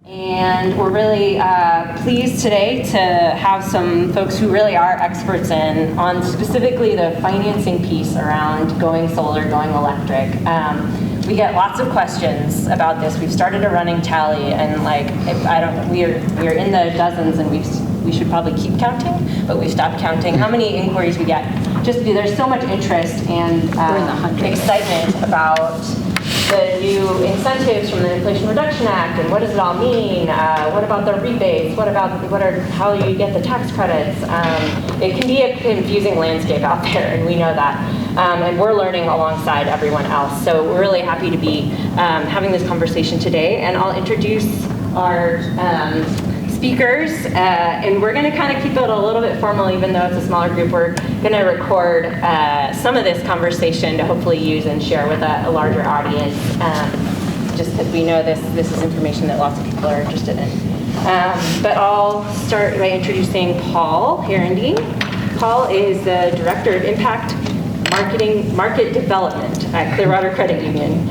And we're really pleased today to have some folks who really are experts on specifically the financing piece around going solar, going electric. We get lots of questions about this. We've started a running tally, and we're in the dozens, and we should probably keep counting, but we stopped counting how many inquiries we get. Just because there's so much interest and excitement about the new incentives from the Inflation Reduction Act, and what does it all mean? What about the rebates? How do you get the tax credits? It can be a confusing landscape out there, and we know that. And we're learning alongside everyone else. So we're really happy to be having this conversation today. And I'll introduce our speakers, and we're going to kind of keep it a little bit formal, even though it's a smaller group. We're going to record some of this conversation to hopefully use and share with a larger audience, just because we know this is information that lots of people are interested in. But I'll start by introducing Paul Herendeen. Paul is the Director of Impact Market Development at Clearwater Credit Union,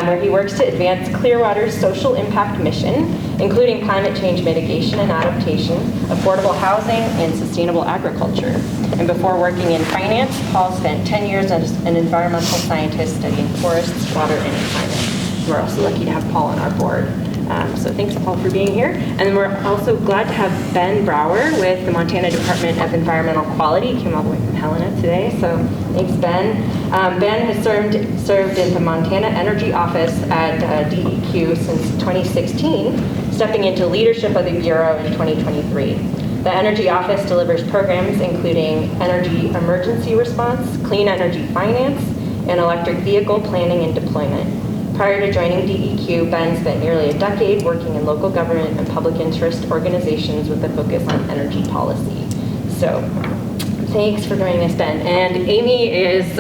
where he works to advance Clearwater's social impact mission, including climate change mitigation and adaptation, affordable housing, and sustainable agriculture. And before working in finance, Paul spent 10 years as an environmental scientist studying forests, water, and climate. We're also lucky to have Paul on our board. So thanks, Paul, for being here. And then we're also glad to have Ben Brouwer with the Montana Department of Environmental Quality. He came all the way from Helena today, so thanks, Ben. Ben has served in the Montana Energy Office at DEQ since 2016, stepping into leadership of the Bureau in 2023. The Energy Office delivers programs including energy emergency response, clean energy finance, and electric vehicle planning and deployment. Prior to joining DEQ, Ben spent nearly a decade working in local government and public interest organizations with a focus on energy policy. So, thanks for joining us, Ben. And Amy is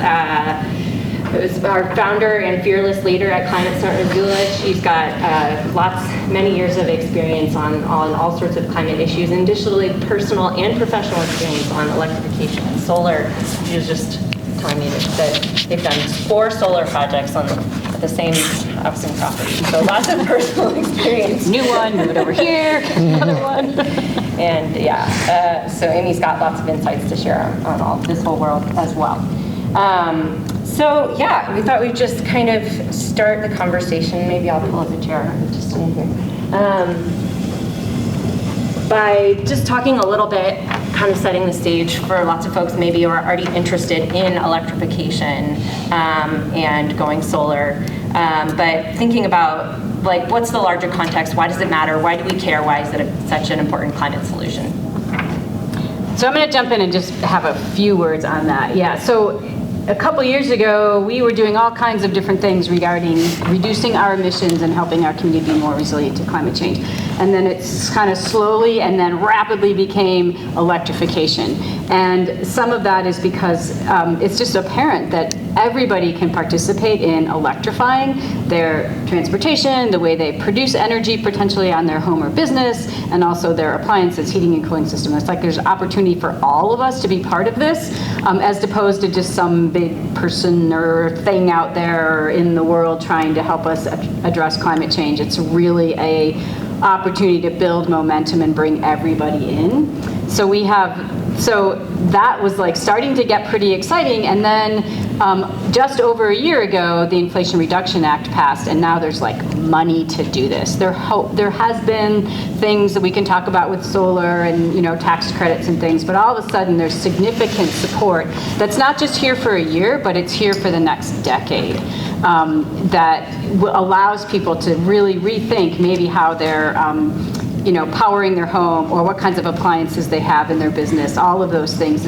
our founder and fearless leader at Climate Smart Missoula. She's got many years of experience on all sorts of climate issues, and additionally personal and professional experience on electrification and solar. She was just telling me that they've done 4 solar projects on the same housing property. So lots of personal experience. New one, move it over here, another one. And so Amy's got lots of insights to share on all this whole world as well. We thought we'd just kind of start the conversation. Maybe I'll pull up a chair just in here. By just talking a little bit, kind of setting the stage for lots of folks maybe who are already interested in electrification and going solar, but thinking about what's the larger context, why does it matter, why do we care, why is it such an important climate solution? So I'm going to jump in and just have a few words on that. Yeah, so a couple years ago, we were doing all kinds of different things regarding reducing our emissions and helping our community be more resilient to climate change. And then it's kind of slowly and then rapidly became electrification. And some of that is because it's just apparent that everybody can participate in electrifying their transportation, the way they produce energy potentially on their home or business, and also their appliances, heating and cooling system. It's like there's opportunity for all of us to be part of this, as opposed to just some big person or thing out there in the world trying to help us address climate change. It's really a opportunity to build momentum and bring everybody in. So that was starting to get pretty exciting, and then just over a year ago, the Inflation Reduction Act passed, and now there's money to do this. There has been things that we can talk about with solar and tax credits and things, but all of a sudden there's significant support that's not just here for a year, but it's here for the next decade. That allows people to really rethink maybe how they're powering their home, or what kinds of appliances they have in their business, all of those things.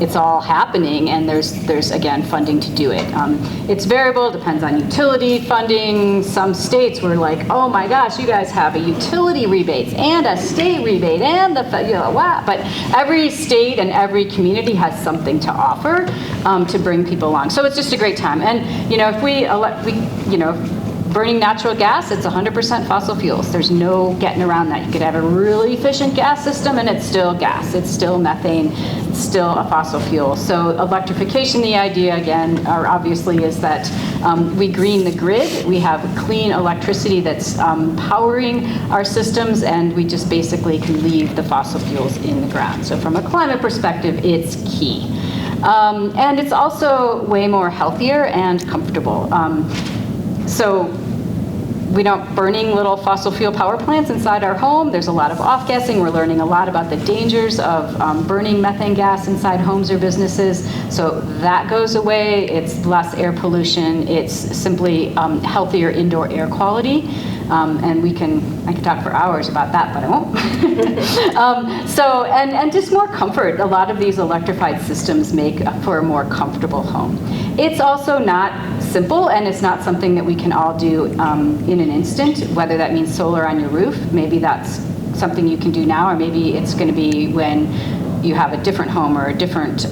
It's all happening, and there's again funding to do it. It's variable, depends on utility funding. Some states were like, oh my gosh, you guys have a utility rebate and a state rebate and wow. But every state and every community has something to offer to bring people along. So it's just a great time. And if Burning natural gas, it's 100% fossil fuels. There's no getting around that. You could have a really efficient gas system and it's still gas. It's still methane. It's still a fossil fuel. So electrification, the idea again, obviously is that we green the grid. We have clean electricity that's powering our systems, and we just basically can leave the fossil fuels in the ground. So from a climate perspective, it's key. And it's also way more healthier and comfortable. So we don't burning little fossil fuel power plants inside our home. There's a lot of off-gassing. We're learning a lot about the dangers of burning methane gas inside homes or businesses. So that goes away. It's less air pollution. It's simply healthier indoor air quality. And I can talk for hours about that, but I won't. And just more comfort. A lot of these electrified systems make for a more comfortable home. It's also not simple, and it's not something that we can all do in an instant, whether that means solar on your roof. Maybe that's something you can do now, or maybe it's going to be when you have a different home or a different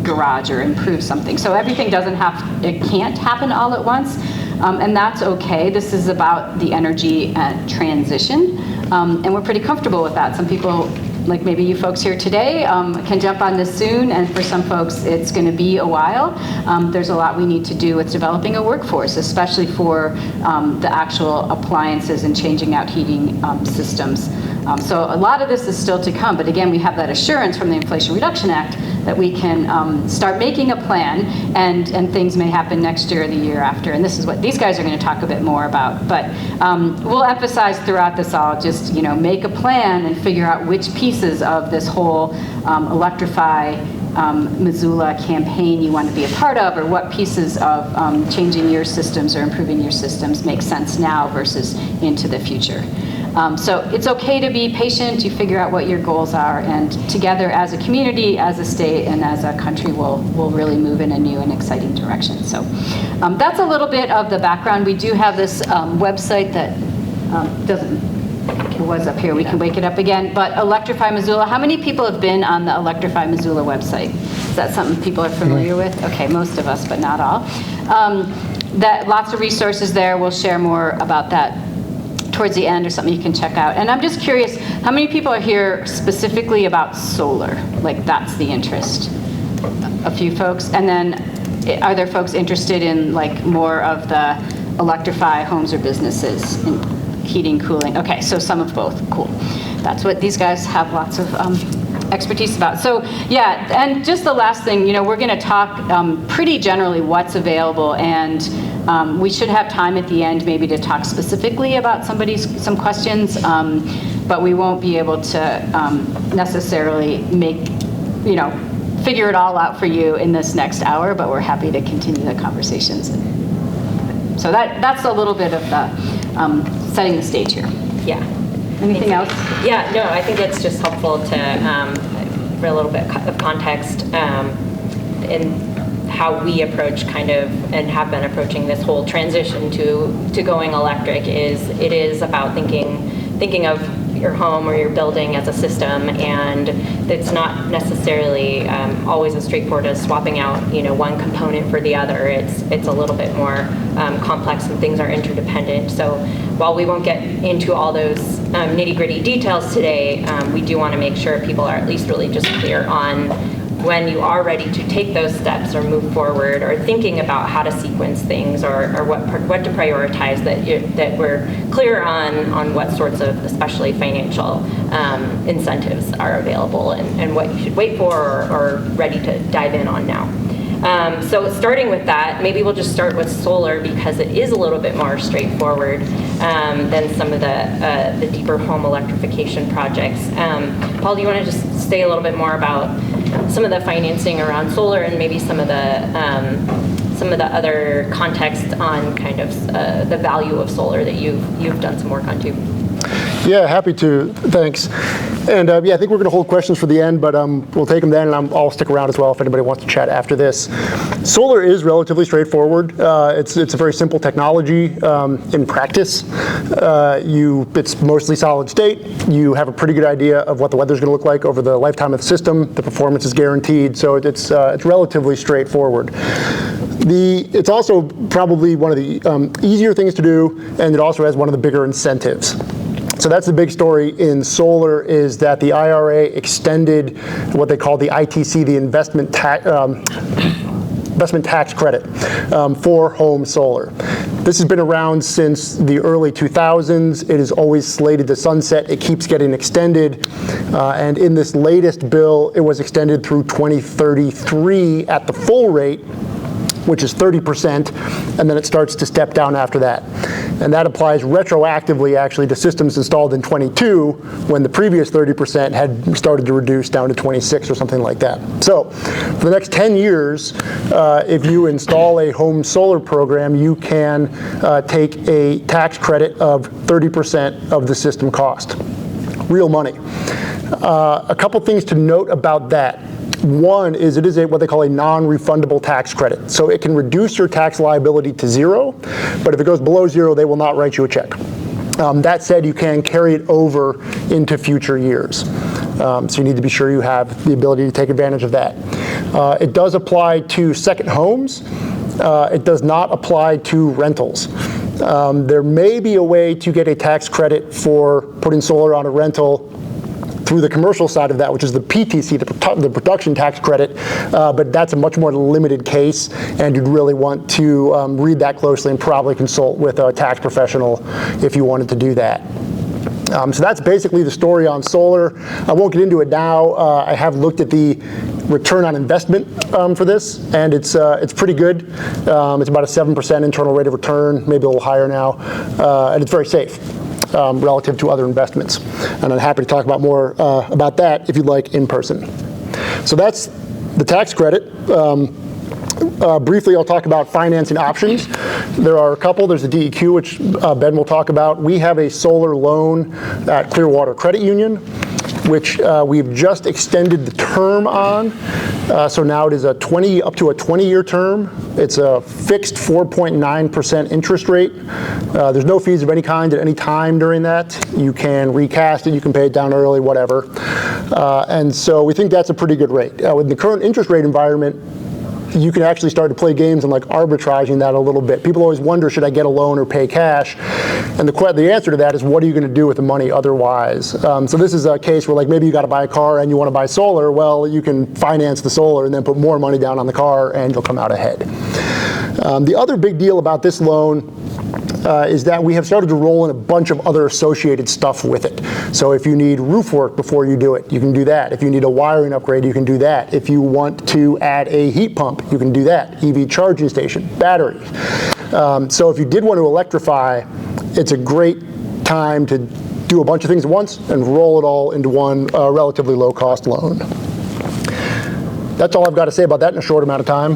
garage or improve something. So everything it can't happen all at once. And that's okay. This is about the energy transition, and we're pretty comfortable with that. Some people, like maybe you folks here today, can jump on this soon, and for some folks it's going to be a while. There's a lot we need to do with developing a workforce, especially for the actual appliances and changing out heating systems. So a lot of this is still to come, but again, we have that assurance from the Inflation Reduction Act that we can start making a plan, and things may happen next year or the year after, and this is what these guys are going to talk a bit more about. But we'll emphasize throughout this all, just make a plan and figure out which pieces of this whole Electrify Missoula campaign you want to be a part of, or what pieces of changing your systems or improving your systems make sense now versus into the future. So it's okay to be patient. You figure out what your goals are, and together as a community, as a state, and as a country, we'll really move in a new and exciting direction. So that's a little bit of the background. We do have this website that it was up here. We can wake it up again. But Electrify Missoula, how many people have been on the Electrify Missoula website? Is that something people are familiar with? Okay, most of us, but not all. That lots of resources there. We'll share more about that towards the end, or something you can check out. And I'm just curious, how many people are here specifically about solar? Like that's the interest? A few folks. And then are there folks interested in like more of the electrify homes or businesses in heating, cooling? Okay, so some of both. Cool. That's what these guys have lots of expertise about. So yeah, and just the last thing, we're going to talk pretty generally what's available, and we should have time at the end maybe to talk specifically about some questions, but we won't be able to necessarily figure it all out for you in this next hour, but we're happy to continue the conversations. So that's a little bit of the setting the stage here. Yeah. Anything else? Yeah, no, I think it's just helpful to, for a little bit of context in how we approach and have been approaching this whole transition to going electric. It is about thinking of your home or your building as a system, and it's not necessarily always as straightforward as swapping out one component for the other. It's a little bit more complex, and things are interdependent. So while we won't get into all those nitty-gritty details today, we do want to make sure people are at least really just clear on when you are ready to take those steps or move forward, or thinking about how to sequence things, or what to prioritize, that we're clear on what sorts of especially financial incentives are available, and what you should wait for or ready to dive in on now. So starting with that, maybe we'll just start with solar, because it is a little bit more straightforward than some of the deeper home electrification projects. Paul, do you want to just say a little bit more about some of the financing around solar, and maybe some of the other context on kind of the value of solar that you've done some work on too? Yeah, happy to. Thanks. And yeah, I think we're going to hold questions for the end, but we'll take them then, and I'll stick around as well if anybody wants to chat after this. Solar is relatively straightforward. It's a very simple technology in practice. It's mostly solid state. You have a pretty good idea of what the weather's going to look like over the lifetime of the system. The performance is guaranteed, so it's relatively straightforward. It's also probably one of the easier things to do, and it also has one of the bigger incentives. So that's the big story in solar, is that the IRA extended what they call the ITC, the investment tax credit for home solar. This has been around since the early 2000s. It is always slated to sunset. It keeps getting extended. And in this latest bill, it was extended through 2033 at the full rate, which is 30%, and then it starts to step down after that. And that applies retroactively, actually, to systems installed in 22, when the previous 30% had started to reduce down to 26 or something like that. So for the next 10 years, if you install a home solar program, you can take a tax credit of 30% of the system cost. Real money. A couple things to note about that. One is it is what they call a non-refundable tax credit. So it can reduce your tax liability to zero, but if it goes below zero, they will not write you a check. That said, you can carry it over into future years. So you need to be sure you have the ability to take advantage of that. It does apply to second homes. It does not apply to rentals. There may be a way to get a tax credit for putting solar on a rental through the commercial side of that, which is the PTC, the production tax credit, but that's a much more limited case, and you'd really want to read that closely and probably consult with a tax professional if you wanted to do that. So that's basically the story on solar. I won't get into it now. I have looked at the return on investment for this, and it's pretty good. It's about a 7% internal rate of return, maybe a little higher now, and it's very safe relative to other investments. And I'm happy to talk about more about that if you'd like in person. So that's the tax credit. Briefly, I'll talk about financing options. There are a couple. There's the DEQ, which Ben will talk about. We have a solar loan at Clearwater Credit Union, which we've just extended the term on. So now it is up to a 20-year term. It's a fixed 4.9% interest rate. There's no fees of any kind at any time during that. You can recast it, you can pay it down early, whatever. And so we think that's a pretty good rate. With the current interest rate environment, you can actually start to play games and like arbitraging that a little bit. People always wonder, should I get a loan or pay cash? And the answer to that is, what are you going to do with the money otherwise? So this is a case where like maybe you got to buy a car and you want to buy solar. Well, you can finance the solar and then put more money down on the car and you'll come out ahead. The other big deal about this loan is that we have started to roll in a bunch of other associated stuff with it. So if you need roof work before you do it, you can do that. If you need a wiring upgrade, you can do that. If you want to add a heat pump, you can do that. EV charging station, batteries. So if you did want to electrify, it's a great time to do a bunch of things at once and roll it all into one relatively low-cost loan. That's all I've got to say about that in a short amount of time.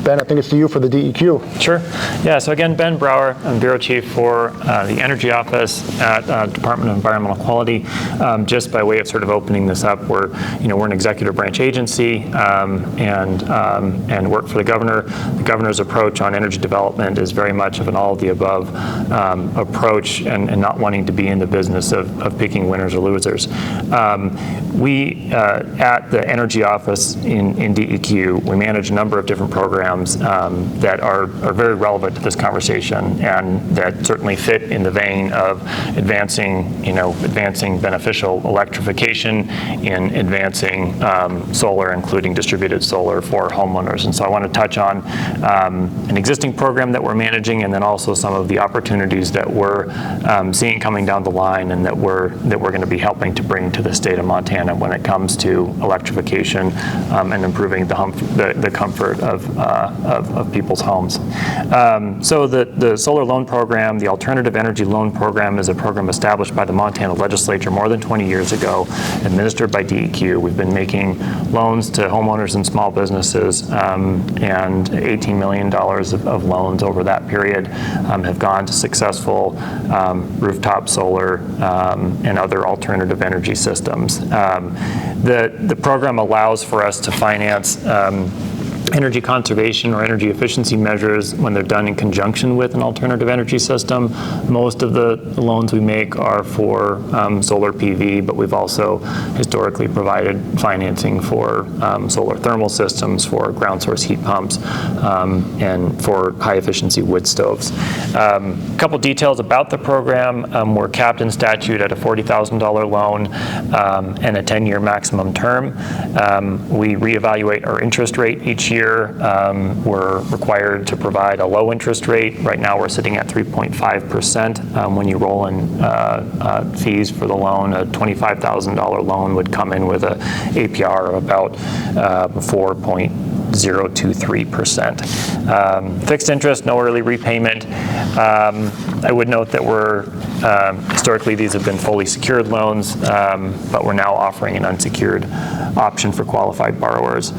Ben, I think it's to you for the DEQ. Sure. Yeah, so again, Ben Brouwer, I'm Bureau Chief for the Energy Office at Department of Environmental Quality. Just by way of sort of opening this up, we're an executive branch agency and work for the governor. The governor's approach on energy development is very much of an all-of-the-above approach and not wanting to be in the business of picking winners or losers. We, at the Energy Office in DEQ, we manage a number of different programs that are very relevant to this conversation and that certainly fit in the vein of advancing beneficial electrification, in advancing solar, including distributed solar for homeowners. And so I want to touch on an existing program that we're managing, and then also some of the opportunities that we're seeing coming down the line and that we're going to be helping to bring to the state of Montana when it comes to electrification and and improving the comfort of people's homes. So the solar loan program, the Alternative Energy Loan Program, is a program established by the Montana legislature more than 20 years ago, administered by DEQ. We've been making loans to homeowners and small businesses, and $18 million of loans over that period have gone to successful rooftop solar and other alternative energy systems. The program allows for us to finance energy conservation or energy efficiency measures when they're done in conjunction with an alternative energy system. Most of the loans we make are for solar PV, but we've also historically provided financing for solar thermal systems, for ground source heat pumps, and for high efficiency wood stoves. A couple details about the program. We're capped in statute at a $40,000 loan and a 10-year maximum term. We reevaluate our interest rate each year. We're required to provide a low interest rate. Right now we're sitting at 3.5%. When you roll in fees for the loan, a $25,000 loan would come in with an APR of about 4.023%. Fixed interest, no early repayment. I would note that historically these have been fully secured loans, but we're now offering an unsecured option for qualified borrowers.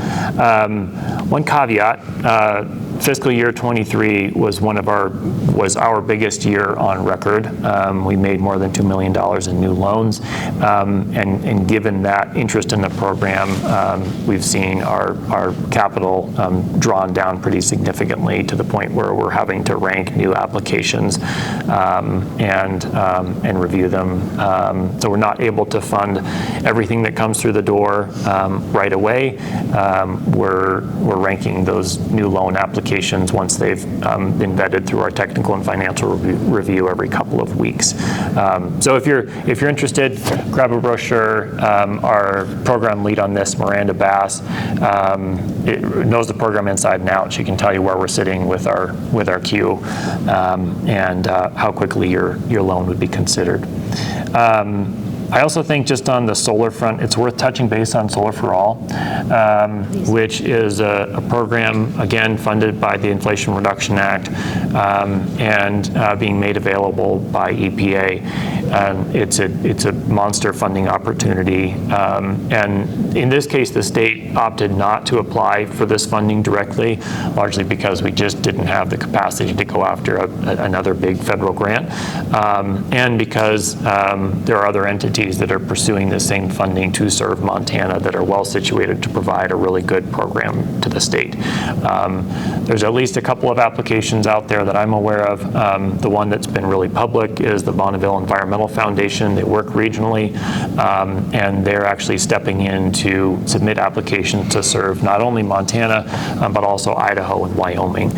One caveat, fiscal year 23 was our biggest year on record. We made more than $2 million in new loans, and given that interest in the program, we've seen our capital drawn down pretty significantly to the point where we're having to rank new applications and review them. So we're not able to fund everything that comes through the door right away. We're ranking those new loan applications once they've been vetted through our technical and financial review every couple of weeks. So if you're interested, grab a brochure. Our program lead on this, Miranda Bass, knows the program inside and out. She can tell you where we're sitting with our queue and how quickly your loan would be considered. I also think just on the solar front, it's worth touching base on Solar for All, which is a program, again, funded by the Inflation Reduction Act and being made available by EPA. It's a monster funding opportunity. And in this case, the state opted not to apply for this funding directly, largely because we just didn't have the capacity to go after another big federal grant, and because there are other entities that are pursuing the same funding to serve Montana that are well situated to provide a really good program to the state. There's at least a couple of applications out there that I'm aware of. The one that's been really public is the Bonneville Environmental Foundation. They work regionally, and they're actually stepping in to submit applications to serve not only Montana, but also Idaho and Wyoming.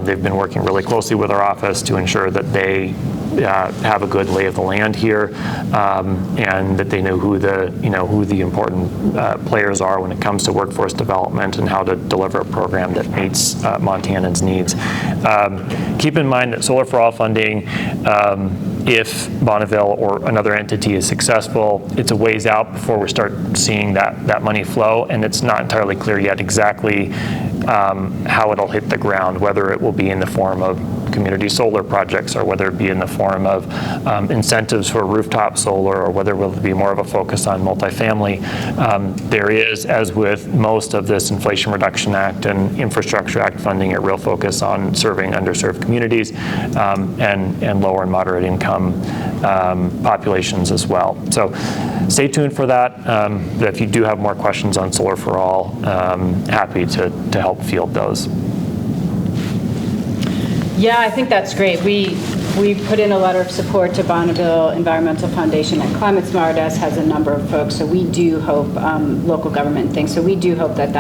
They've been working really closely with our office to ensure that they have a good lay of the land here, and that they know who the important players are when it comes to workforce development and how to deliver a program that meets Montanans' needs. Keep in mind that Solar for All funding, if Bonneville or another entity is successful, it's a ways out before we start seeing that money flow, and it's not entirely clear yet exactly how it'll hit the ground, whether it will be in the form of community solar projects or whether it be in the form of incentives for rooftop solar, or whether it will be more of a focus on multifamily. There is, as with most of this Inflation Reduction Act and Infrastructure Act funding, a real focus on serving underserved communities and lower and moderate income populations as well. So stay tuned for that. But if you do have more questions on Solar for All, happy to help field those. Yeah, I think that's great. We put in a letter of support to Bonneville Environmental Foundation, and Climate Smart has a number of folks, so we do hope, local government things, so we do hope that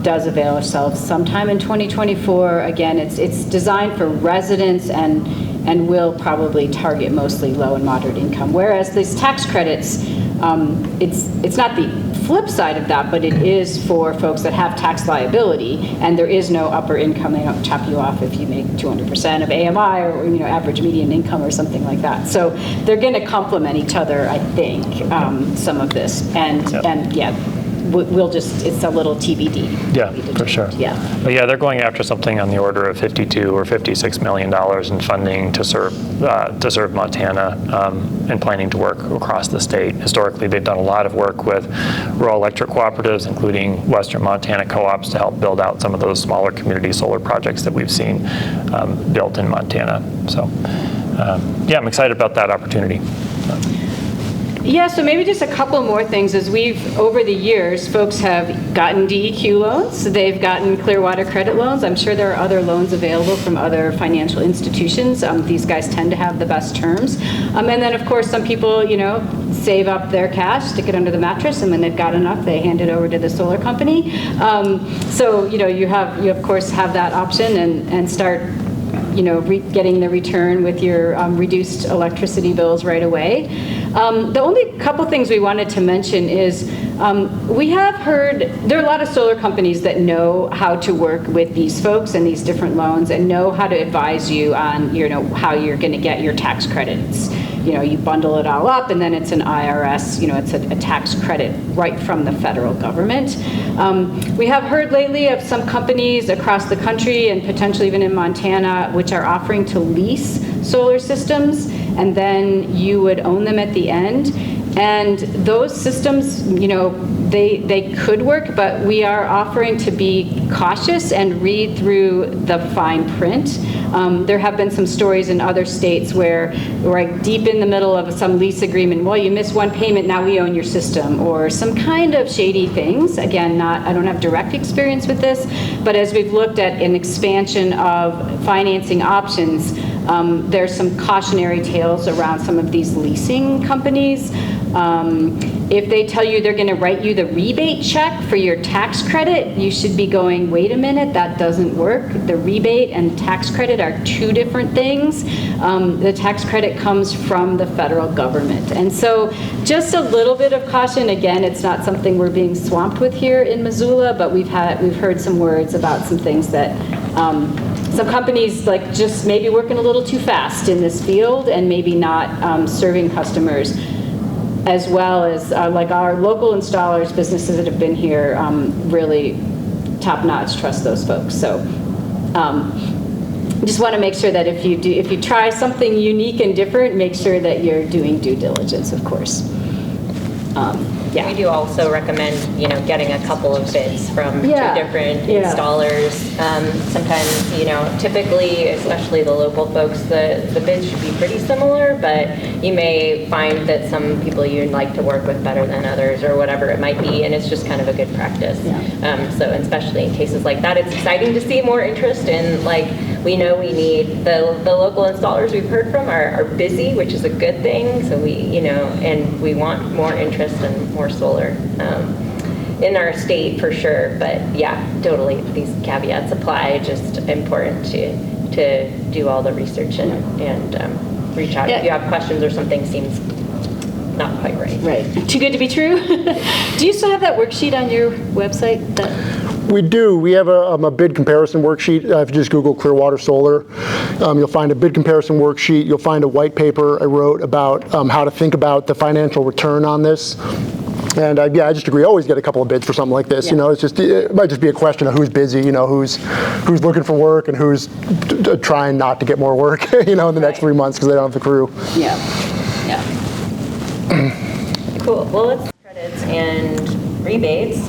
does avail ourselves sometime in 2024. Again, it's designed for residents and will probably target mostly low and moderate income, whereas these tax credits, it's not the flip side of that, but it is for folks that have tax liability, and there is no upper income. They don't chop you off if you make 200% of AMI or average median income or something like that. So they're going to complement each other, I think, some of this, and yeah, it's a little TBD. Yeah, for sure. Yeah. But yeah, they're going after something on the order of $52 or $56 million in funding to serve Montana, and planning to work across the state. Historically, they've done a lot of work with rural electric cooperatives, including Western Montana co-ops, to help build out some of those smaller community solar projects that we've seen built in Montana. So yeah, I'm excited about that opportunity. Yeah, so maybe just a couple more things. As over the years, folks have gotten DEQ loans, they've gotten Clearwater Credit loans. I'm sure there are other loans available from other financial institutions. These guys tend to have the best terms. And then, of course, some people, save up their cash, stick it under the mattress, and when they've got enough, they hand it over to the solar company. So, you of course have that option and start getting the return with your reduced electricity bills right away. The only couple things we wanted to mention is we have heard there are a lot of solar companies that know how to work with these folks and these different loans and know how to advise you on how you're going to get your tax credits. You bundle it all up, and then it's an IRS, it's a tax credit right from the federal government. We have heard lately of some companies across the country and potentially even in Montana, which are offering to lease solar systems, and then you would own them at the end. And those systems, they could work, but we are offering to be cautious and read through the fine print. There have been some stories in other states where we're deep in the middle of some lease agreement. Well, you missed one payment, now we own your system, or some kind of shady things. Again, I don't have direct experience with this, but as we've looked at an expansion of financing options, there's some cautionary tales around some of these leasing companies. If they tell you they're going to write you the rebate check for your tax credit, you should be going, wait a minute, that doesn't work. The rebate and tax credit are two different things. The tax credit comes from the federal government. And so just a little bit of caution. Again, it's not something we're being swamped with here in Missoula, but we've heard some words about some things that some companies just maybe working a little too fast in this field and maybe not serving customers as well as our local installers, businesses that have been here, really top-notch, trust those folks. So just want to make sure that if you try something unique and different, make sure that you're doing due diligence, of course. Yeah. We do also recommend, getting a couple of bids from two different installers. Sometimes, typically, especially the local folks, the bids should be pretty similar, but you may find that some people you'd like to work with better than others or whatever it might be, and it's just kind of a good practice. Yeah. So especially in cases like that, it's exciting to see more interest in, we know we need, the local installers we've heard from are busy, which is a good thing, so and we want more interest and more solar in our state for sure. But yeah, totally, these caveats apply. Just important to do all the research and reach out if you have questions or something seems not quite right. Right. Too good to be true? Do you still have that worksheet on your website? We do. We have a bid comparison worksheet. If you just Google Clearwater Solar, you'll find a bid comparison worksheet. You'll find a white paper I wrote about how to think about the financial return on this. And I just agree. Always get a couple of bids for something like this. Yeah. It might just be a question of who's busy. Who's looking for work and who's trying not to get more work. In the next 3 months because they don't have the crew. Yeah. Cool. Well, let's credits and rebates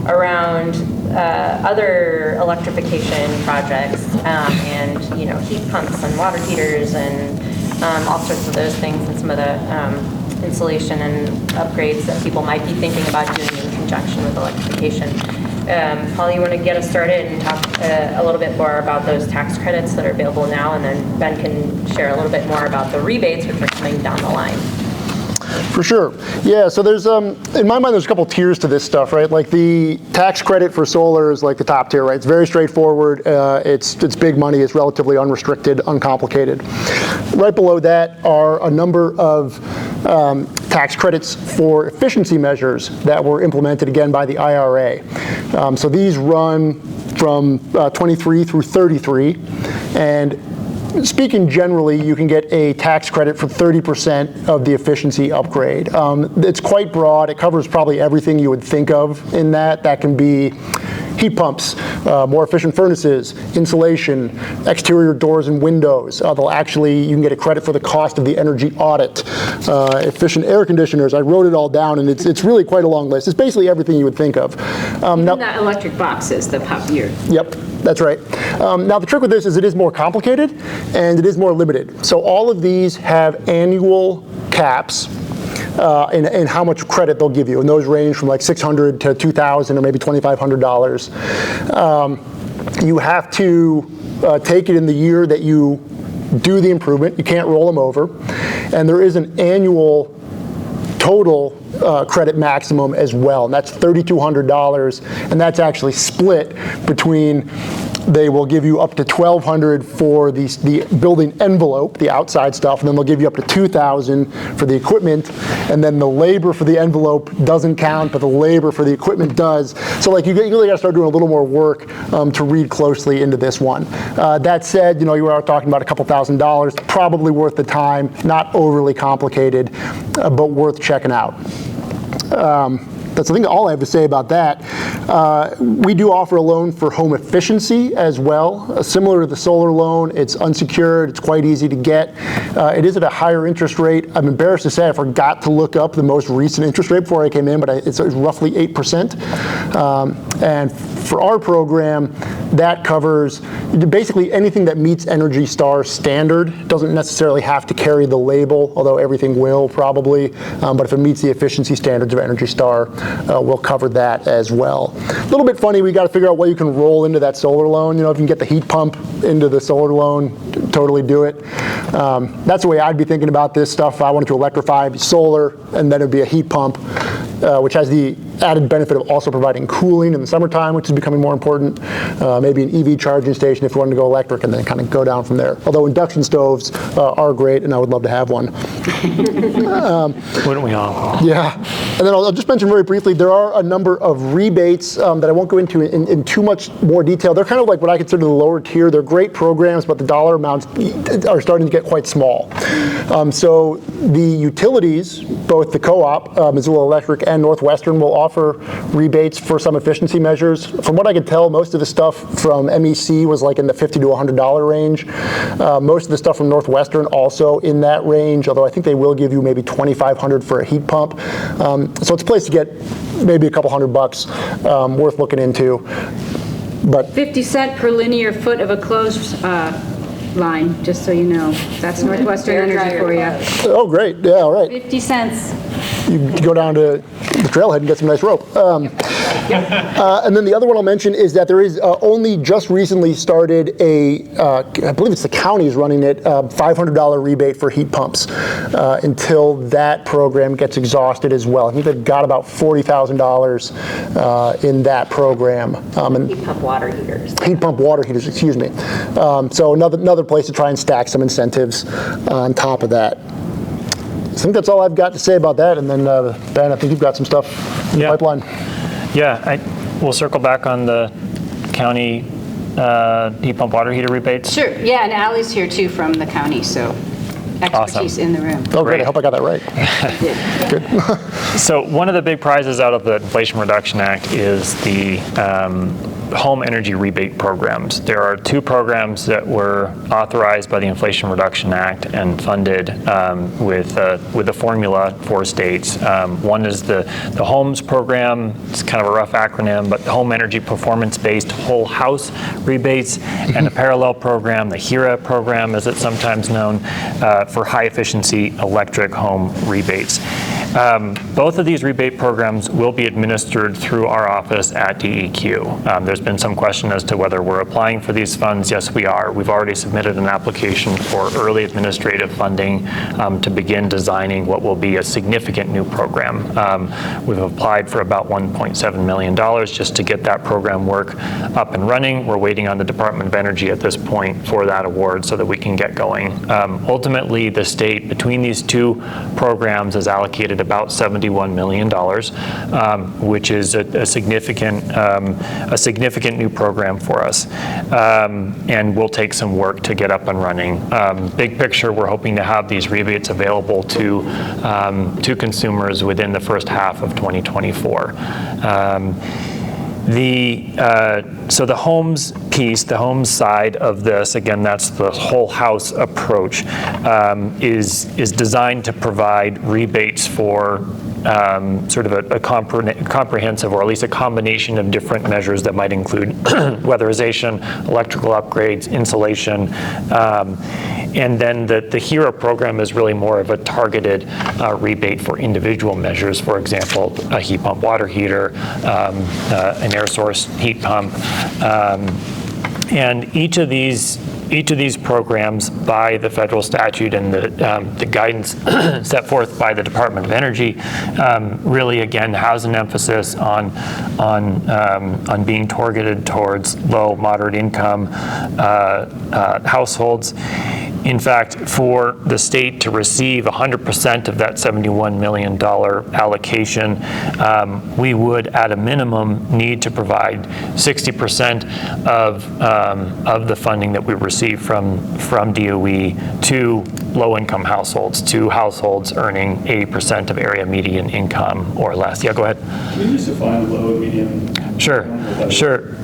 around other electrification projects and heat pumps and water heaters and all sorts of those things and some of the installation and upgrades that people might be thinking about doing in conjunction with electrification. Paul, you want to get us started and talk a little bit more about those tax credits that are available now, and then Ben can share a little bit more about the rebates which are coming down the line. For sure. Yeah, so there's, in my mind, there's a couple tiers to this stuff, right? The tax credit for solar is the top tier, right? It's very straightforward. It's big money. It's relatively unrestricted, uncomplicated. Right below that are a number of tax credits for efficiency measures that were implemented, again, by the IRA. So these run from 23 through 33, and speaking generally, you can get a tax credit for 30% of the efficiency upgrade. It's quite broad. It covers probably everything you would think of in that. That can be heat pumps, more efficient furnaces, insulation, exterior doors and windows. You can get a credit for the cost of the energy audit, efficient air conditioners. I wrote it all down, and it's really quite a long list. It's basically everything you would think of. Even the electric boxes, the pop year. Yep, that's right. Now the trick with this is it is more complicated and it is more limited. So all of these have annual caps in how much credit they'll give you, and those range from like $600 to $2,000 or maybe $2,500. You have to take it in the year that you do the improvement. You can't roll them over, and there is an annual total credit maximum as well, and that's $3,200, and that's actually split between. They will give you up to $1,200 for the building envelope, the outside stuff, and then they'll give you up to $2,000 for the equipment, and then the labor for the envelope doesn't count, but the labor for the equipment does. So like you really got to start doing a little more work to read closely into this one. That said, you were talking about a couple $1,000s, probably worth the time, not overly complicated, but worth checking out. That's I think all I have to say about that. We do offer a loan for home efficiency as well. Similar to the solar loan, it's unsecured, it's quite easy to get. It is at a higher interest rate. I'm embarrassed to say I forgot to look up the most recent interest rate before I came in, but it's roughly 8%. And for our program, that covers basically anything that meets Energy Star standard. It doesn't necessarily have to carry the label, although everything will probably. But if it meets the efficiency standards of Energy Star, we'll cover that as well. A little bit funny, we got to figure out what you can roll into that solar loan. If you can get the heat pump into the solar loan, totally do it. That's the way I'd be thinking about this stuff. If I wanted to electrify, it'd be solar, and then it'd be a heat pump, which has the added benefit of also providing cooling in the summertime, which is becoming more important. Maybe an EV charging station if you wanted to go electric, and then kind of go down from there. Although induction stoves are great, and I would love to have one. Wouldn't we all? Yeah. And then I'll just mention very briefly, there are a number of rebates that I won't go into in too much more detail. They're kind of like what I consider the lower tier. They're great programs, but the dollar amounts are starting to get quite small. So the utilities, both the co-op, Missoula Electric and Northwestern, will offer rebates for some efficiency measures. From what I could tell, most of the stuff from MEC was like in the $50 to $100 range. Most of the stuff from Northwestern also in that range, although I think they will give you maybe $2,500 for a heat pump. So it's a place to get maybe a couple $100 worth looking into. But 50 cents per linear foot of a closed line, just so you know. That's Northwestern Energy for you. Oh, great. Yeah, all right. 50 cents. You go down to the trailhead and get some nice rope. And then the other one I'll mention is that there is only just recently started I believe it's the county is running it, $500 rebate for heat pumps until that program gets exhausted as well. I think they've got about $40,000 in that program. Heat pump water heaters. Heat pump water heaters, excuse me. So another place to try and stack some incentives on top of that. I think that's all I've got to say about that. And then, Ben, I think you've got some stuff in the pipeline. Yeah, we'll circle back on the county heat pump water heater rebates. Sure, yeah, and Allie's here too from the county, so expertise in the room. Oh, great. I hope I got that right. Good. So one of the big prizes out of the Inflation Reduction Act is the home energy rebate programs. There are two programs that were authorized by the Inflation Reduction Act and funded with the formula for states. One is the HOMES program. It's kind of a rough acronym, but the Home Energy Performance-Based Whole House Rebates, and a parallel program, the HERA program, as it's sometimes known, for high-efficiency electric home rebates. Both of these rebate programs will be administered through our office at DEQ. There's been some question as to whether we're applying for these funds. Yes, we are. We've already submitted an application for early administrative funding to begin designing what will be a significant new program. We've applied for about $1.7 million just to get that program work up and running. We're waiting on the Department of Energy at this point for that award so that we can get going. Ultimately, the state, between these two programs, has allocated about $71 million, which is a significant new program for us, and will take some work to get up and running. Big picture, we're hoping to have these rebates available to consumers within the first half of 2024. So the homes piece, the homes side of this, again, that's the whole house approach, is designed to provide rebates for sort of a comprehensive, or at least a combination of different measures that might include weatherization, electrical upgrades, insulation, and then the HERO program is really more of a targeted rebate for individual measures. For example, a heat pump water heater, an air source heat pump, and each of these programs, by the federal statute and the guidance set forth by the Department of Energy, really again has an emphasis on being targeted towards low, moderate income households. In fact, for the state to receive 100% of that $71 million allocation, we would, at a minimum, need to provide 60% of the funding that we receive from DOE to low-income households, to households earning 80% of area median income or less. Yeah, go ahead. Can you just define low and medium? Sure.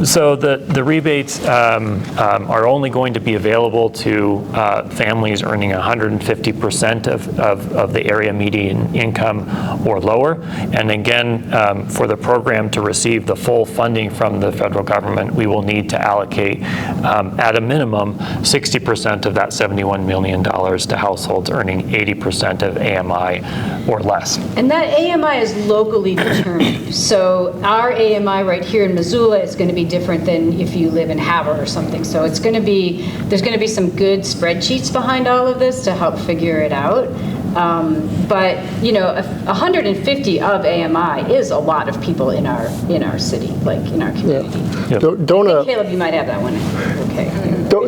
So the rebates are only going to be available to families earning 150% of the area median income or lower. And again, for the program to receive the full funding from the federal government, we will need to allocate, at a minimum, 60% of that $71 million to households earning 80% of AMI or less. And that AMI is locally determined. So our AMI right here in Missoula is going to be different than if you live in Havre or something. So it's going to be, there's going to be some good spreadsheets behind all of this to help figure it out. But 150 of AMI is a lot of people in our city, like in our community. Yeah. Yep. Caleb, you might have that one. Okay.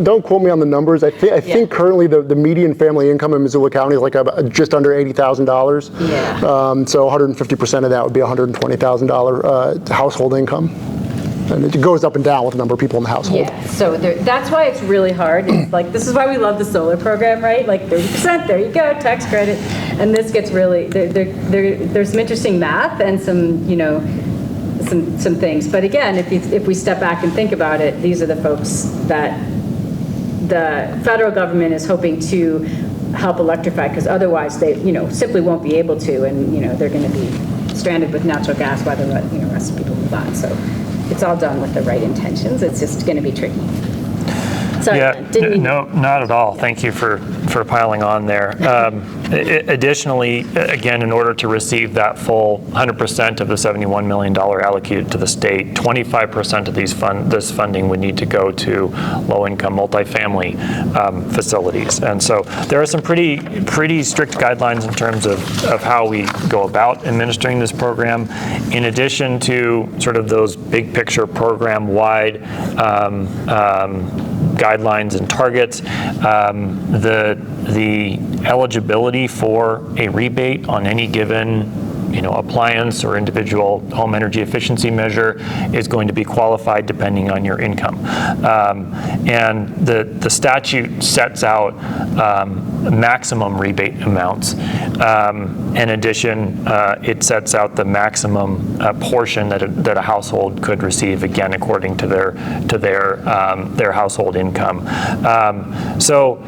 Don't quote me on the numbers. I think currently the median family income in Missoula County is like just under $80,000. Yeah. So 150% of that would be $120,000 household income. And it goes up and down with the number of people in the household. Yeah, so that's why it's really hard. It's like, this is why we love the solar program, right? Like 30%, there you go, tax credit. And this gets really, there's some interesting math and some, some things. But again, if we step back and think about it, these are the folks that the federal government is hoping to help electrify, because otherwise they, simply won't be able to, and, they're going to be stranded with natural gas while the rest of people move on. So it's all done with the right intentions. It's just going to be tricky. Sorry, no, not at all. Thank you for piling on there. Additionally, again, in order to receive that full 100% of the $71 million allocated to the state, 25% of this funding would need to go to low-income multifamily facilities. And so there are some pretty strict guidelines in terms of how we go about administering this program. In addition to sort of those big picture program-wide guidelines and targets, the eligibility for a rebate on any given appliance or individual home energy efficiency measure is going to be qualified depending on your income. And the statute sets out maximum rebate amounts. In addition, it sets out the maximum portion that a household could receive, again, according to their household income. So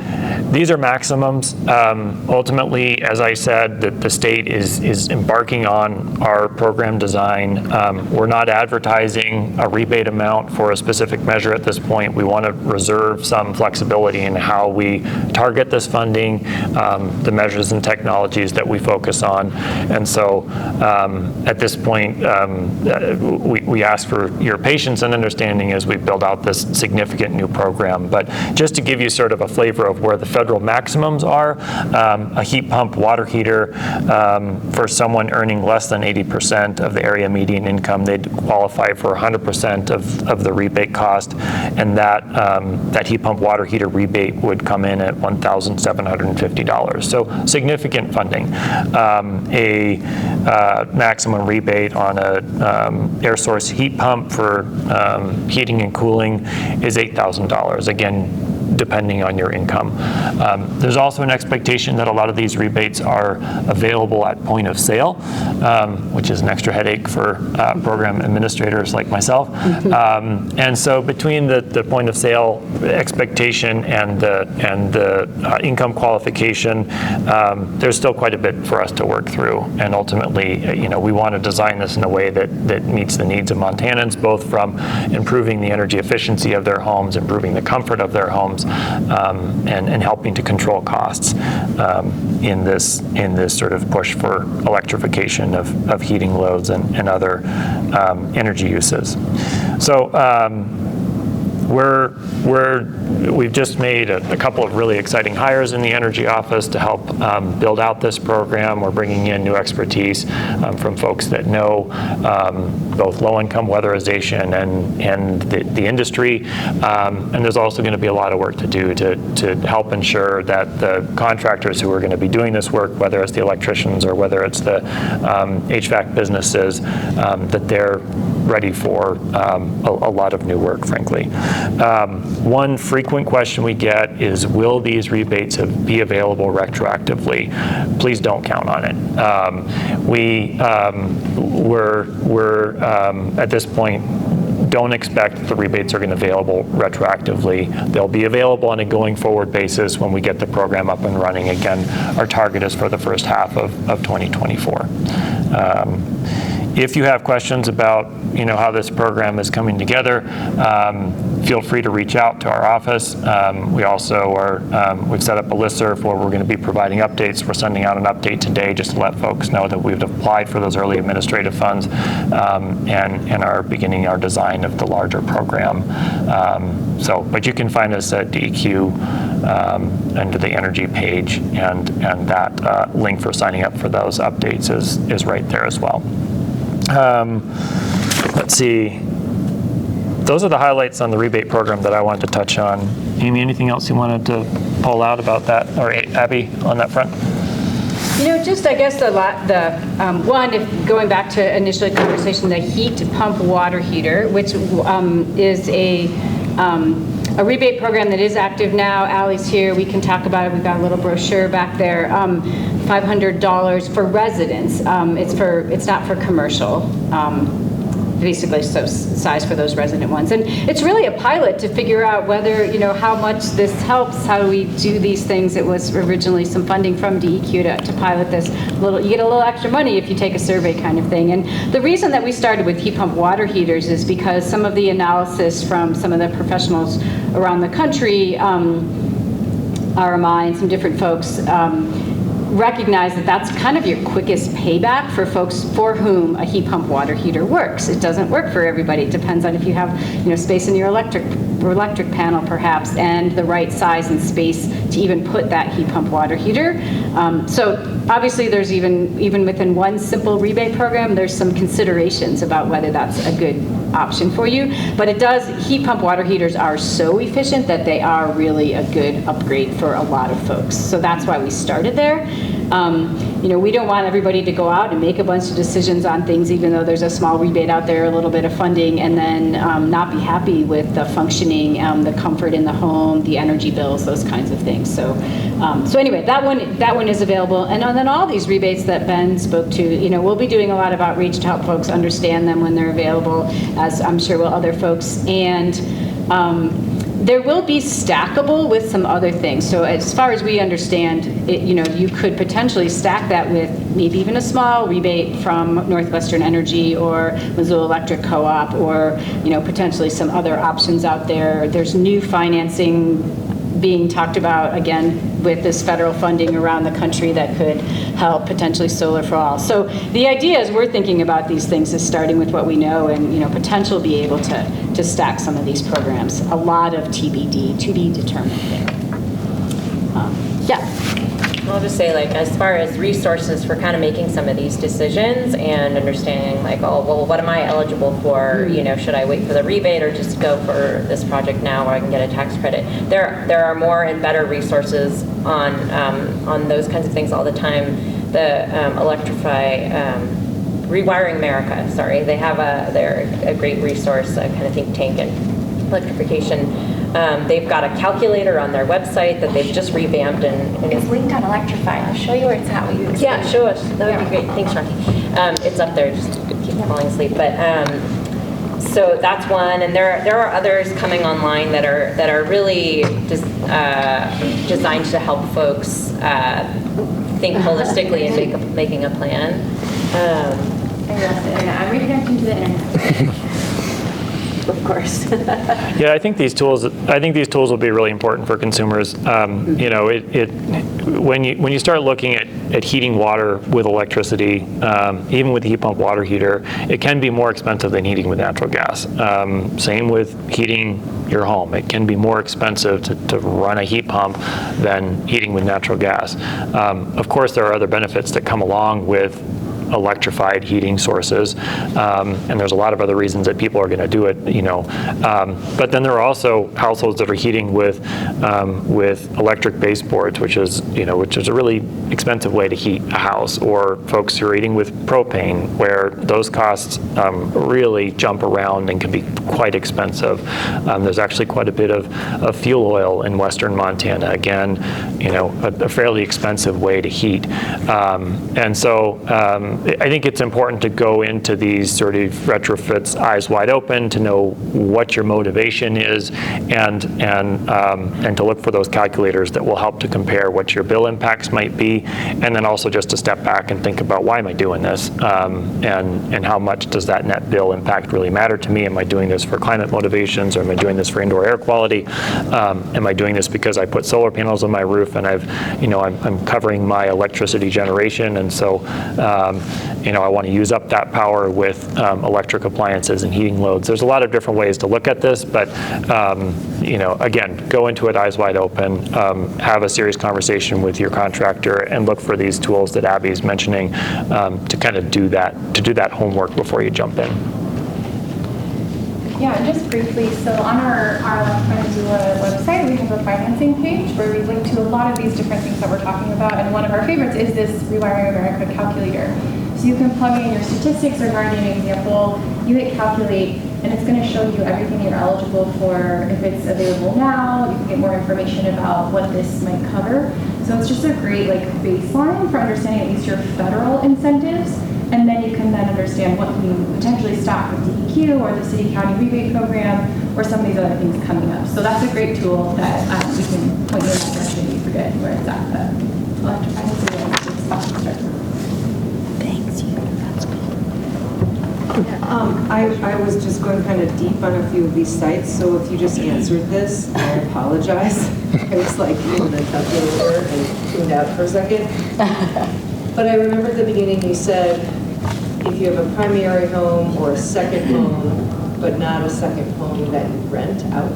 these are maximums. Ultimately, as I said, the state is embarking on our program design. We're not advertising a rebate amount for a specific measure at this point. We want to reserve some flexibility in how we target this funding, the measures and technologies that we focus on. And so at this point, we ask for your patience and understanding as we build out this significant new program. But just to give you sort of a flavor of where the federal maximums are, a heat pump water heater for someone earning earning less than 80% of the area median income, they'd qualify for 100% of the rebate cost, and that heat pump water heater rebate would come in at $1,750. So significant funding. A maximum rebate on a air source heat pump for heating and cooling is $8,000. Again, depending on your income. There's also an expectation that a lot of these rebates are available at point of sale, which is an extra headache for program administrators like myself. And so between the point of sale expectation and the income qualification, there's still quite a bit for us to work through. And ultimately, we want to design this in a way that meets the needs of Montanans, both from improving the energy efficiency of their homes, improving the comfort of their homes, and helping to control costs in this sort of push for electrification of heating loads and other energy uses. So we've just made a couple of really exciting hires in the Energy Office to help build out this program. We're bringing in new expertise from folks that know both low-income weatherization and the industry. And there's also going to be a lot of work to do to help ensure that the contractors who are going to be doing this work, whether it's the electricians or whether it's the HVAC businesses, that they're ready for a lot of new work, frankly. One frequent question we get is, will these rebates be available retroactively? Please don't count on it. We're at this point, don't expect the rebates are going to be available retroactively. They'll be available on a going forward basis when we get the program up and running. Again, our target is for the first half of 2024. If you have questions about how this program is coming together, feel free to reach out to our office. We also we've set up a listserv where we're going to be providing updates. We're sending out an update today just to let folks know that we've applied for those early administrative funds and are beginning our design of the larger program. But you can find us at DEQ under the energy page, and that link for signing up for those updates is right there as well. Let's see. Those are the highlights on the rebate program that I wanted to touch on. Amy, anything else you wanted to pull out about that, or Abby, on that front? Just I guess one, if going back to initial conversation, the heat pump water heater, which is a rebate program that is active now. Allie's here. We can talk about it. We've got a little brochure back there. $500 for residents. It's not for commercial. Basically, so size for those resident ones. And it's really a pilot to figure out whether, how much this helps, how do we do these things. It was originally some funding from DEQ to pilot this. You get a little extra money if you take a survey kind of thing. And the reason that we started with heat pump water heaters is because some of the analysis from some of the professionals around the country, RMI and some different folks, recognize that that's kind of your quickest payback for folks for whom a heat pump water heater works. It doesn't work for everybody. It depends on if you have space in your electric panel perhaps, and the right size and space to even put that heat pump water heater. So obviously there's even within one simple rebate program, there's some considerations about whether that's a good option for you. But heat pump water heaters are so efficient that they are really a good upgrade for a lot of folks. So that's why we started there. We don't want everybody to go out and make a bunch of decisions on things, even though there's a small rebate out there, a little bit of funding, and then not be happy with the functioning, the comfort in the home, the energy bills, those kinds of things. So anyway, that one is available. And then all these rebates that Ben spoke to, we'll be doing a lot of outreach to help folks understand them when they're available, as I'm sure will other folks. And there will be stackable with some other things. So as far as we understand, you could potentially stack that with maybe even a small rebate from Northwestern Energy or Missoula Electric Co-op, or potentially some other options out there. There's new financing being talked about, again, with this federal funding around the country that could help, potentially solar for all. So the idea is we're thinking about these things as starting with what we know and, potential be able to stack some of these programs. A lot of TBD, to be determined there. Yeah. I'll just say, like, as far as resources for kind of making some of these decisions and understanding, like, oh, well, what am I eligible for? You know, should I wait for the rebate or just go for this project now where I can get a tax credit? There are more and better resources on those kinds of things all the time. The Rewiring America, sorry, they're a great resource, a kind of think tank in electrification. They've got a calculator on their website that they've just revamped, and It's linked on Electrify. I'll show you where it's at. yeah, show us. That would be great. Thanks, Ronnie. It's up there. Just keep falling asleep. But so that's one, and there are others coming online that are really designed to help folks think holistically and making a plan. I'm reconnecting to the internet. Of course. Yeah, I think these tools will be really important for consumers. You know, when you start looking at heating water with electricity, even with the heat pump water heater, it can be more expensive than heating with natural gas. Same with heating your home. It can be more expensive to run a heat pump than heating with natural gas. Of course, there are other benefits that come along with electrified heating sources, and there's a lot of other reasons that people are going to do it, you know. But then there are also households that are heating with electric baseboards, which is a really expensive way to heat a house, or folks who are heating with propane, where those costs really jump around and can be quite expensive. There's actually quite a bit of fuel oil in western Montana. Again, you know, a fairly expensive way to heat, and so. I think it's important to go into these sort of retrofits eyes wide open, to know what your motivation is, and to look for those calculators that will help to compare what your bill impacts might be, and then also just to step back and think about, why am I doing this, and how much does that net bill impact really matter to me? Am I doing this for climate motivations, or am I doing this for indoor air quality? Am I doing this because I put solar panels on my roof and I'm covering my electricity generation, and so I want to use up that power with electric appliances and heating loads. There's a lot of different ways to look at this, but again, go into it eyes wide open, have a serious conversation with your contractor, and look for these tools that Abby's mentioning to kind of do that homework before you jump in. Yeah, and just briefly, so on our Climate Missoula website, we have a financing page where we link to a lot of these different things that we're talking about, and one of our favorites is this Rewiring America calculator. So you can plug in your statistics regarding an example, you hit calculate, and it's going to show you everything you're eligible for, if it's available now. You can get more information about what this might cover. So it's just a great baseline for understanding at least your federal incentives, and then you can then understand what can you potentially stop with DEQ or the city county rebate program or some of these other things coming up. So that's a great tool that we can point you in that direction if you forget where it's at. But electrifying is a good spot to start. Thanks, you. That's good. I was just going kind of deep on a few of these sites, so if you just answered this, I apologize. I was like in the calculator and tuned out for a second. But I remember at the beginning you said if you have a primary home or a second home, but not a second home that you rent out.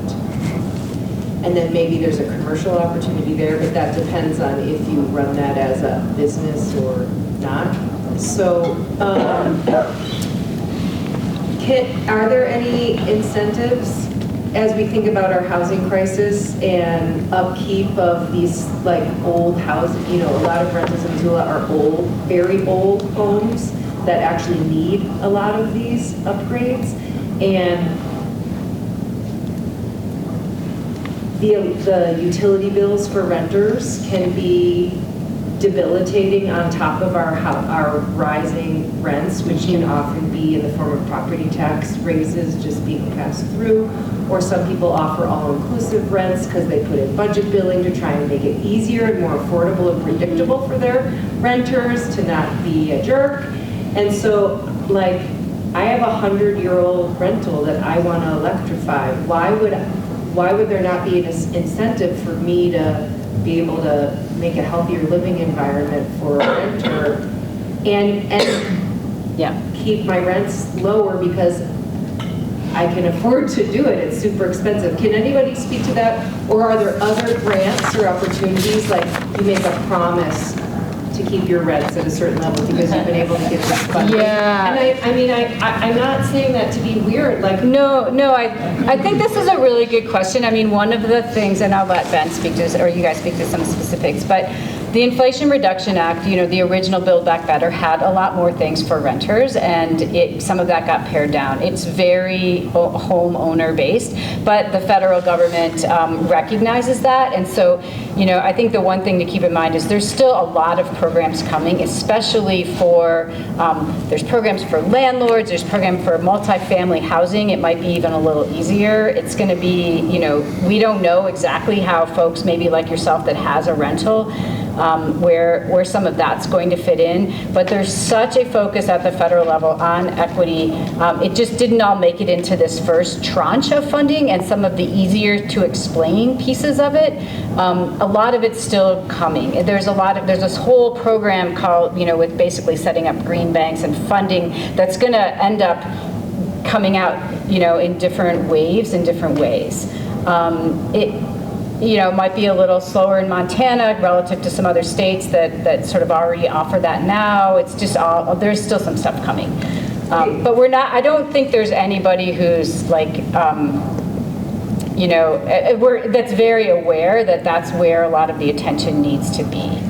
And then maybe there's a commercial opportunity there, but that depends on if you run that as a business or not. So are there any incentives as we think about our housing crisis and upkeep of these old houses? A lot of rentals in Missoula are old, very old homes that actually need a lot of these upgrades. And the utility bills for renters can be debilitating on top of our rising rents, which can often be in the form of property tax raises just being passed through, or some people offer all-inclusive rents because they put in budget billing to try and make it easier and more affordable and predictable for their renters to not be a jerk. And so, I have a 100-year-old rental that I want to electrify. Why would there not be an incentive for me to be able to make a healthier living environment for a renter and keep my rents lower? Because I can afford to do it, it's super expensive. Can anybody speak to that? Or are there other grants or opportunities, like you make a promise to keep your rents at a certain level because you've been able to get this funding? Yeah. And I mean, I'm not saying that to be weird, like. No, I think this is a really good question. I mean, one of the things, and I'll let Ben speak to this, or you guys speak to some specifics, but the Inflation Reduction Act, the original Build Back Better had a lot more things for renters, and some of that got pared down. It's very homeowner based, but the federal government recognizes that, and so, I think the one thing to keep in mind is there's still a lot of programs coming, especially for, there's programs for landlords, there's programs for multifamily housing. It might be even a little easier. It's going to be, we don't know exactly how folks, maybe like yourself, that has a rental, where some of that's going to fit in. But there's such a focus at the federal level on equity. It just didn't all make it into this first tranche of funding, and some of the easier to explain pieces of it, a lot of it's still coming. There's this whole program called, with basically setting up green banks and funding that's going to end up coming out, in different waves, in different ways. It might be a little slower in Montana relative to some other states that sort of already offer that now. It's just there's still some stuff coming. But I don't think there's anybody who's like, that's very aware that that's where a lot of the attention needs to be.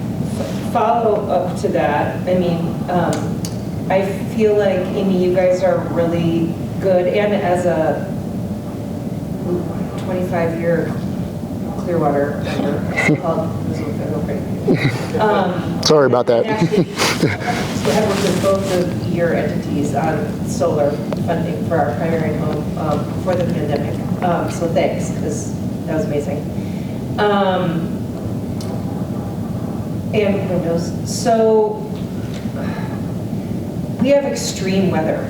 Follow up to that, I mean, I feel like, Amy, you guys are really good, and as a 25-year Clearwater member called Missoula Federal Credit Union. Sorry about that. Actually, so I worked with both of your entities on solar funding for our primary home before the pandemic. So thanks, because that was amazing. And windows. So we have extreme weather.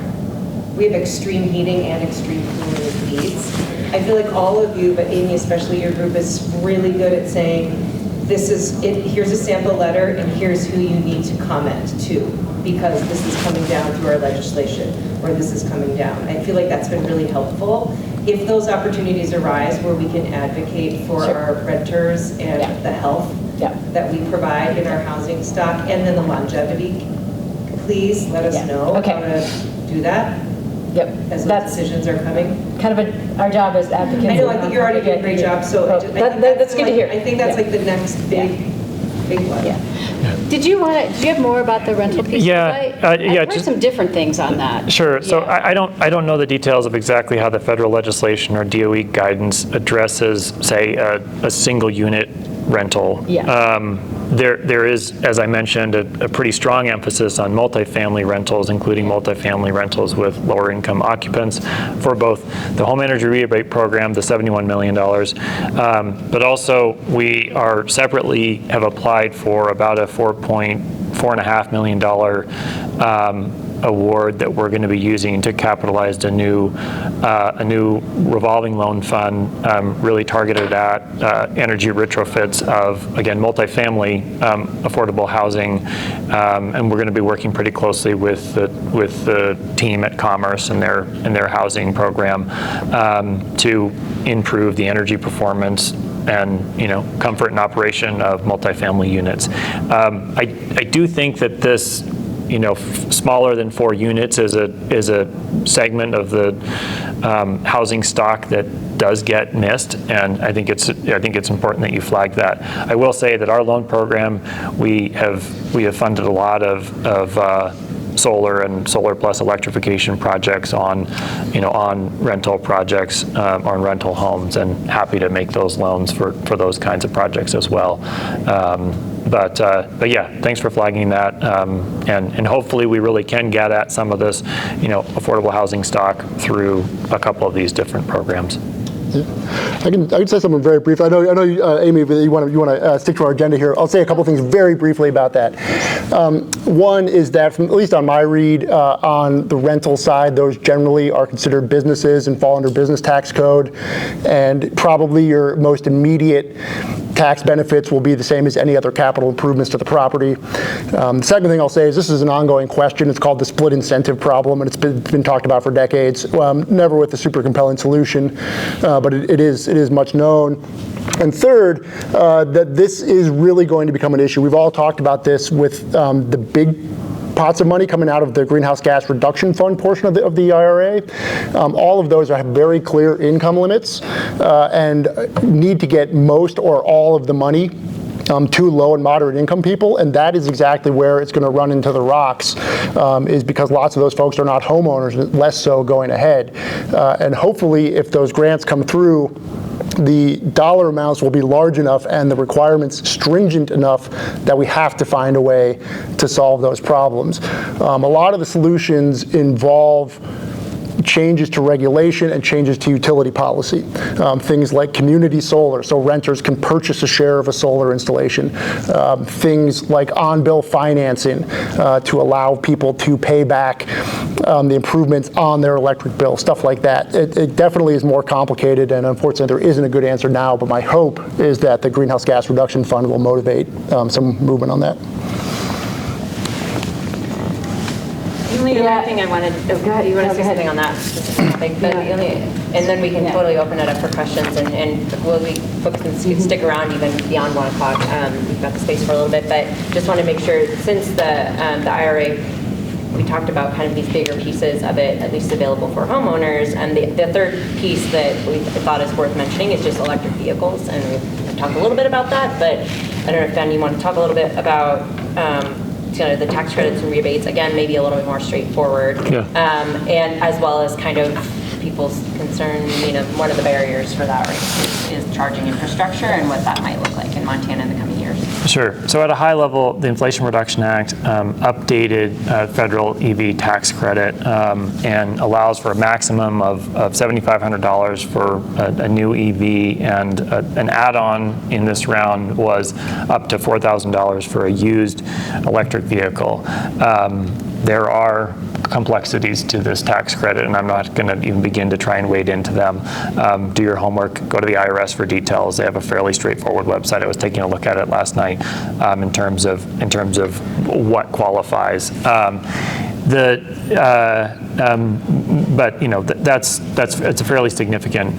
We have extreme heating and extreme cooling needs. I feel like all of you, but Amy especially, your group is really good at saying, this is it. Here's a sample letter, and here's who you need to comment to, because this is coming down through our legislation, or this is coming down. I feel like that's been really helpful. If those opportunities arise where we can advocate for our renters and the health that we provide in our housing stock, and then the longevity, please let us know how to do that. As those decisions are coming. Kind of our job as advocates. I know, I think you're already doing a great job, so that's good to hear. I think that's like the next big one. Did you have more about the rental piece? I've heard some different things on that. Sure. So I don't know the details of exactly how the federal legislation or DOE guidance addresses, say, a single unit rental. There is, as I mentioned, a pretty strong emphasis on multifamily rentals, including multifamily rentals with lower income occupants for both the home energy rebate program, the $71 million, but also we are separately have applied for about a $4.5 million award that we're going to be using to capitalize a new revolving loan fund really targeted at energy retrofits of, again, multifamily affordable housing, and we're going to be working pretty closely with the team at Commerce and their housing program to improve the energy performance and comfort and operation of multifamily units. I do think that this smaller than 4 units is a segment of the housing stock that does get missed, and I think it's important that you flag that. I will say that our loan program, we have funded a lot of solar and solar plus electrification projects on rental projects or on rental homes, and happy to make those loans for those kinds of projects as well. But yeah, thanks for flagging that, and hopefully we really can get at some of this, affordable housing stock through a couple of these different programs. I can say something very brief. I know, Amy, you want to stick to our agenda here. I'll say a couple things very briefly about that. One is that, at least on my read, on the rental side, those generally are considered businesses and fall under business tax code, and probably your most immediate tax benefits will be the same as any other capital improvements to the property. The second thing I'll say is this is an ongoing question. It's called the split incentive problem, and it's been talked about for decades. Never with a super compelling solution, but it is much known. And third, that this is really going to become an issue. We've all talked about this with the big pots of money coming out of the greenhouse gas reduction fund portion of the IRA. All of those have very clear income limits and need to get most or all of the money to low and moderate income people, and that is exactly where it's going to run into the rocks, is because lots of those folks are not homeowners, less so going ahead. And hopefully, if those grants come through, the dollar amounts will be large enough and the requirements stringent enough that we have to find a way to solve those problems. A lot of the solutions involve changes to regulation and changes to utility policy. Things like community solar, so renters can purchase a share of a solar installation. Things like on-bill financing to allow people to pay back the improvements on their electric bill, stuff like that. It definitely is more complicated, and unfortunately there isn't a good answer now, but my hope is that the Greenhouse Gas Reduction Fund will motivate some movement on that. The only other thing I wanted, you want to say something on that specific topic, but and then we can totally open it up for questions, and folks can stick around even beyond 1 o'clock. We've got the space for a little bit, but just want to make sure, since the IRA, we talked about kind of these bigger pieces of it, at least available for homeowners, and the third piece that we thought is worth mentioning is just electric vehicles, and we've talked a little bit about that, but I don't know if, Ben, you want to talk a little bit about kind of the tax credits and rebates, again, maybe a little bit more straightforward, and as well as kind of people's concern, one of the barriers for that is charging infrastructure and what that might look like in Montana in the coming years. Sure. So at a high level, the Inflation Reduction Act updated federal EV tax credit and allows for a maximum of $7,500 for a new EV, and an add-on in this round was up to $4,000 for a used electric vehicle. There are complexities to this tax credit, and I'm not going to even begin to try and wade into them. Do your homework, go to the IRS for details. They have a fairly straightforward website. I was taking a look at it last night in terms of what qualifies. But it's a fairly significant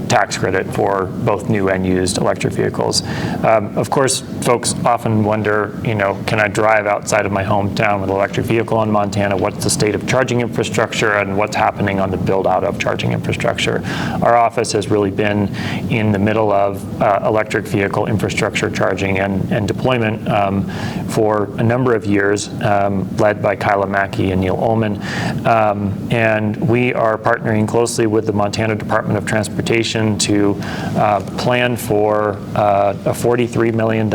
tax credit for both new and used electric vehicles. Of course, folks often wonder, can I drive outside of my hometown with an electric vehicle in Montana? What's the state of charging infrastructure and what's happening on the build out of charging infrastructure? Our office has really been in the middle of electric vehicle infrastructure charging and deployment for a number of years, led by Kyla Mackey and Neil Ullman. And we are partnering closely with the Montana Department of Transportation to plan for a $43 million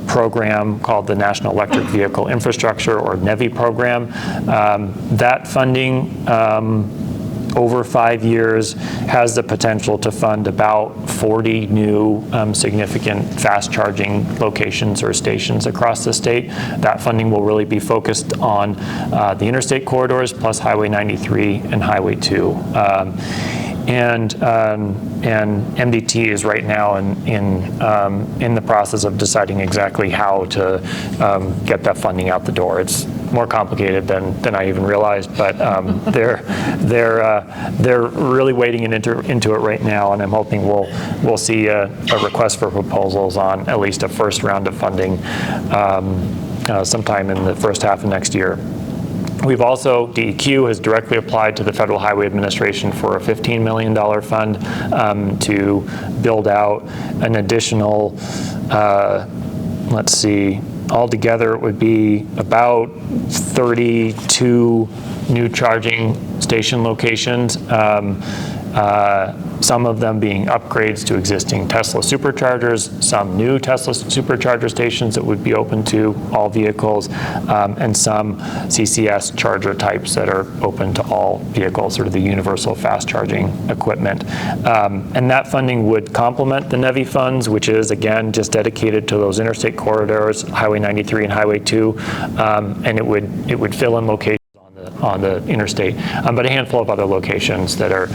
program called the National Electric Vehicle Infrastructure, or NEVI program. That funding over 5 years has the potential to fund about 40 new significant fast charging locations or stations across the state. That funding will really be focused on the interstate corridors plus Highway 93 and Highway 2. And MDT is right now in the process of deciding exactly how to get that funding out the door. It's more complicated than I even realized, but they're really wading into it right now, and I'm hoping we'll see a request for proposals on at least a first round of funding sometime in the first half of next year. We've also, DEQ has directly applied to the Federal Highway Administration for a $15 million fund to build out an additional, altogether it would be about 32 new charging station locations. some of them being upgrades to existing Tesla superchargers, some new Tesla supercharger stations that would be open to all vehicles, and some CCS charger types that are open to all vehicles, sort of the universal fast charging equipment. And that funding would complement the NEVI funds, which is, again, just dedicated to those interstate corridors, Highway 93 and Highway 2, and it would fill in locations on the interstate, but a handful of other locations that are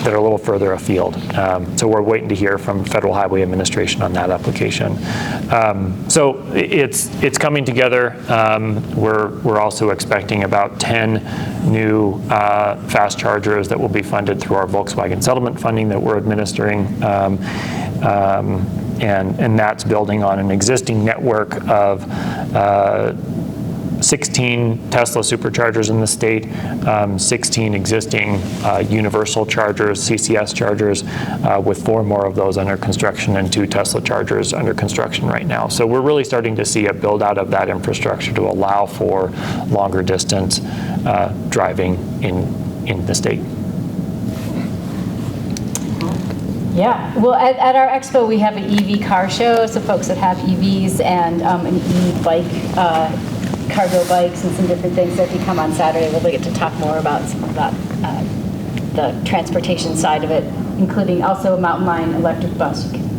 a little further afield. So we're waiting to hear from Federal Highway Administration on that application. So it's coming together. We're also expecting about 10 new fast chargers that will be funded through our Volkswagen settlement funding that we're administering. And that's building on an existing network of 16 Tesla superchargers in the state, 16 existing universal chargers, CCS chargers, with 4 more of those under construction and 2 Tesla chargers under construction right now. So we're really starting to see a build out of that infrastructure to allow for longer distance driving in the state. Yeah, well, at our expo, we have an EV car show, so folks that have EVs and an e-bike, cargo bikes and some different things that come on Saturday. We'll get to talk more about some of that, the transportation side of it, including also a mountain line electric bus. You can